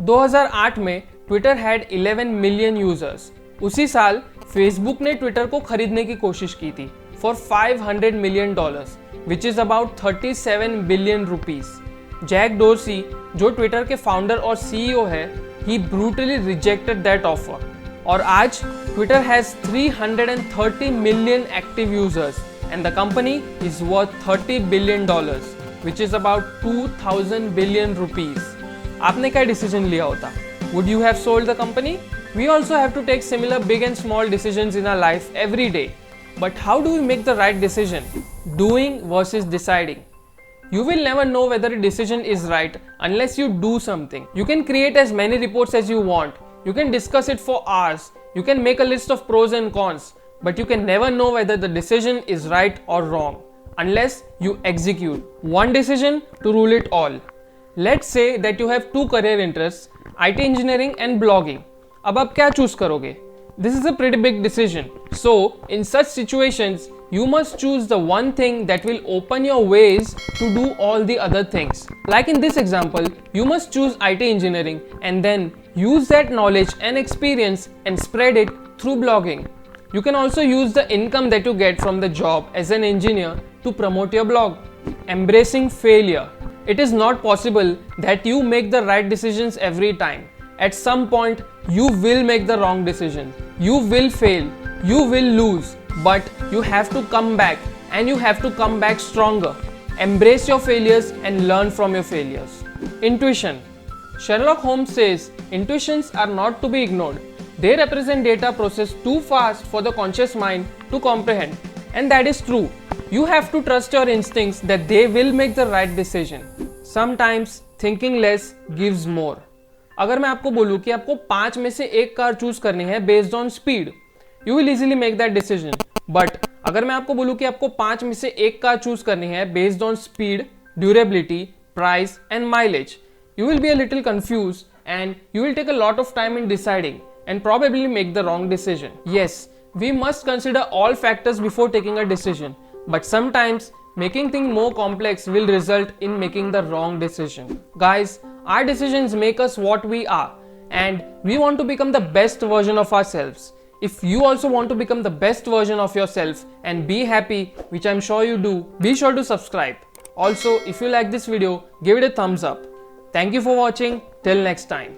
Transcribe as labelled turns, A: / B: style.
A: 2008 में Twitter had 11 million users. उसी साल फेसबुक ने ट्विटर को खरीदने की कोशिश की थी for $500 million, which is about 37 billion rupees. Jack Dorsey, जो ट्विटर के फाउंडर और सीईओ है, he brutally rejected that offer. और आज Twitter has 330 million active users and the company is worth $30 billion, which is about 2000 billion rupees. आपने क्या decision लिया होता? Would you have sold the company? We also have to take similar big and small decisions in our life every day. But how do we make the right decision? Doing versus deciding. You will never know whether a decision is right unless you do something. You can create as many reports as you want. You can discuss it for hours. You can make a list of pros and cons. But you can never know whether the decision is right or wrong unless you execute one decision to rule it all. Let's say that you have two career interests, IT engineering and blogging. अब आप क्या choose करोगे? This is a pretty big decision. So, in such situations, you must choose the one thing that will open your ways to do all the other things. Like in this example, you must choose IT engineering and then use that knowledge and experience and spread it through blogging. You can also use the income that you get from the job as an engineer to promote your blog. Embracing failure. It is not possible that you make the right decisions every time. At some point, you will make the wrong decision. You will fail. You will lose. But you have to come back, and you have to come back stronger. Embrace your failures and learn from your failures. Intuition. Sherlock Holmes says intuitions are not to be ignored. They represent data processed too fast for the conscious mind to comprehend. And that is true. You have to trust your instincts that they will make the right decision. Sometimes thinking less gives more. अगर मैं आपको बोलूं कि आपको 5 में से एक car choose करनी है based on speed, you will easily make that decision. But अगर मैं आपको बोलूं कि आपको 5 में से एक कार चूज करनी है based on speed, durability, price and mileage, you will be a little confused and you will take a lot of time in deciding and probably make the wrong decision. Yes, we must consider all factors before taking a decision, but sometimes making things more complex will result in making the wrong decision. Guys, our decisions make us what we are and we want to become the best version of ourselves. If you also want to become the best version of yourself and be happy, which I'm sure you do, be sure to subscribe. Also, if you like this video, give it a thumbs up. Thank you for watching. Till next time.